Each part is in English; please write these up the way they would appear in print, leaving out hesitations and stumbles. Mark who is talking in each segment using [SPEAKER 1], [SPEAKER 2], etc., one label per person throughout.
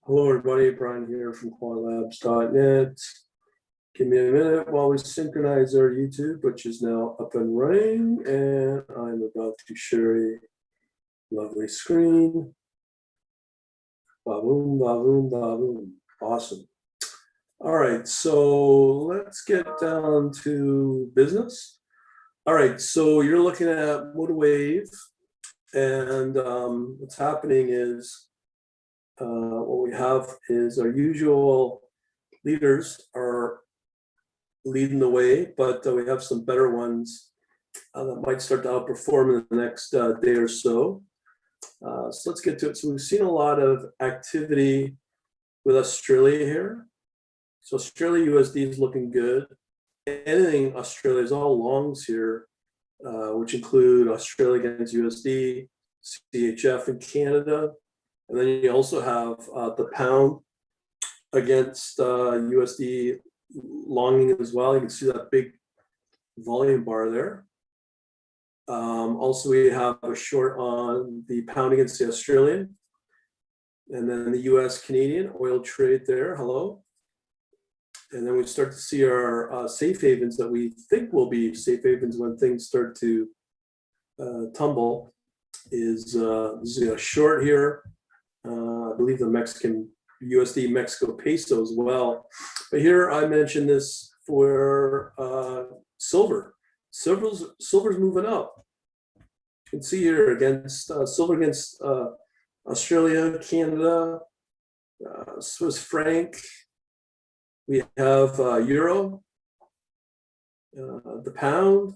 [SPEAKER 1] Hello, everybody. Brian here from quantlabs.net. Give me a minute while we synchronize our YouTube, which is now up and running, and I'm about to share a lovely screen. Ba-boom, ba-boom, ba-boom. Awesome. All right, so let's get down to business. All right, so you're looking at MotiWave, and what's happening is what we have is our usual leaders are leading the way, but we have some better ones that might start to outperform in the next day or so. So let's get to it. So we've seen a lot of activity with Australia here. So Australia USD is looking good. Anything Australia is all longs here, which include Australia against USD, CHF in Canada. And then you also have the pound against USD longing as well. You can see that big volume bar there. Also, we have a short on the pound against the Australian. And then the US Canadian oil trade there. Hello. And then we start to see our safe havens that we think will be safe havens when things start to tumble. This is a short here. I believe the Mexican USD Mexico peso as well. But here I mentioned this for silver. Silver's moving up. You can see here against silver against Australia, Canada, Swiss franc. We have euro, the pound,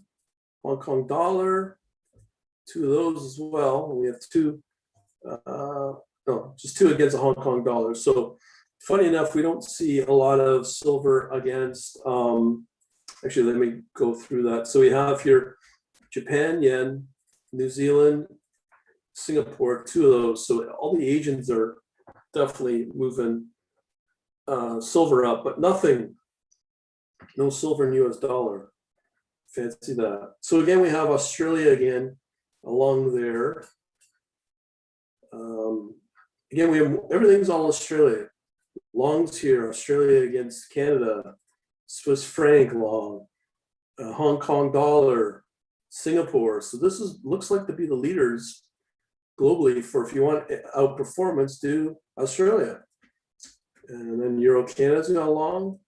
[SPEAKER 1] Hong Kong dollar, two of those as well. We have two. No, just two against the Hong Kong dollar. So funny enough, we don't see a lot of silver against, actually, let me go through that. So we have here Japan, yen, New Zealand, Singapore, two of those. So all the Asians are definitely moving silver up, but no silver in US dollar. Fancy that. So again, we have Australia again along there. Again, we have everything's all Australia. Longs here, Australia against Canada, Swiss franc long, Hong Kong dollar, Singapore. So this looks like to be the leaders globally for if you want outperformance, do Australia. And then Euro Canada's got long,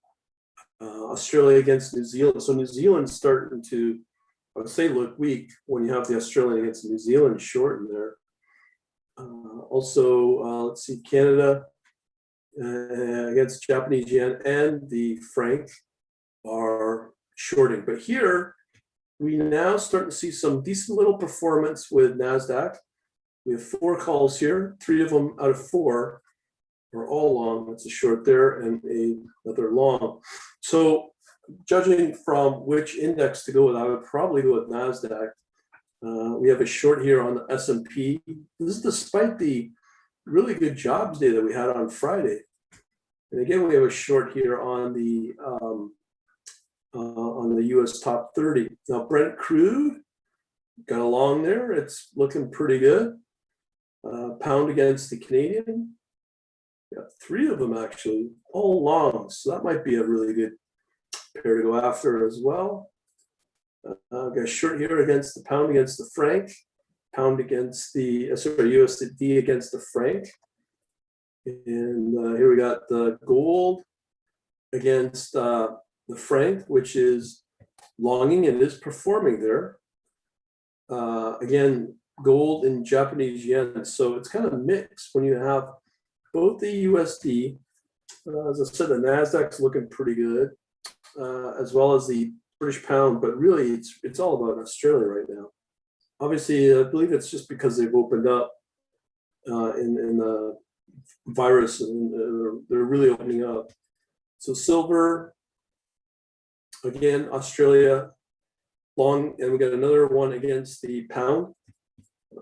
[SPEAKER 1] Australia against New Zealand. So New Zealand's starting to, I would say, look weak when you have the Australian against New Zealand short in there. Also, let's see, Canada against Japanese yen and the franc are shorting. But here, we now start to see some decent little performance with NASDAQ. We have 4 calls here. 3 of them out of 4 are all long. That's a short there and another long. So judging from which index to go with, I would probably go with NASDAQ. We have a short here on the S&P. This is despite the really good jobs day that we had on Friday. And again, we have a short here on the US top 30. Now, Brent crude got a long there. It's looking pretty good. Pound against the Canadian. Got 3 of them actually, all long. So that might be a really good pair to go after as well. Got a short here against the pound against the franc, pound against the USD against the franc, and here we got the gold against the franc, which is longing and is performing there. Again, gold and Japanese yen, so it's kind of mixed when you have both the USD, as I said, the NASDAQ's looking pretty good, as well as the British pound, but really it's all about Australia right now. Obviously, I believe it's just because they've opened up in the virus and they're really opening up. So silver, again, Australia long, and we got another one against the pound.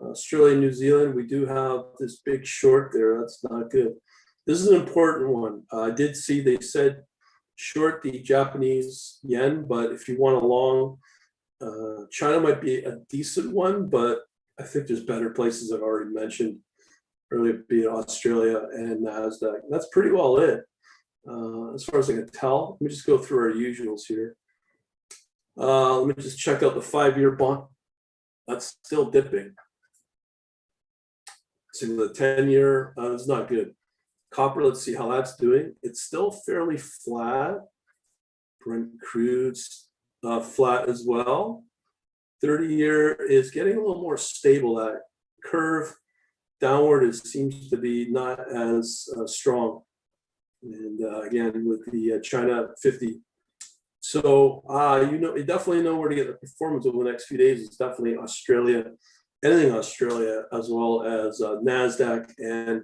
[SPEAKER 1] Australia, New Zealand, we do have this big short there. That's not good. This is an important one. I did see they said short the Japanese yen, but if you want a long, China might be a decent one, but I think there's better places I've already mentioned really be Australia and NASDAQ. And that's pretty well it. As far as I can tell, let me just go through our usuals here. Let me just check out the 5-year bond. That's still dipping. So the 10-year is not good. Copper, let's see how that's doing. It's still fairly flat. Brent crude's flat as well. 30-year is getting a little more stable. That curve downward seems to be not as strong. And again, with the China 50. So you definitely know where to get the performance over the next few days. It's definitely Australia, anything Australia, as well as NASDAQ and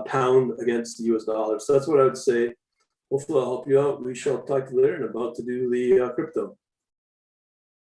[SPEAKER 1] pound against the US dollar. So that's what I would say. Hopefully I'll help you out. We shall talk to you later and about to do the crypto.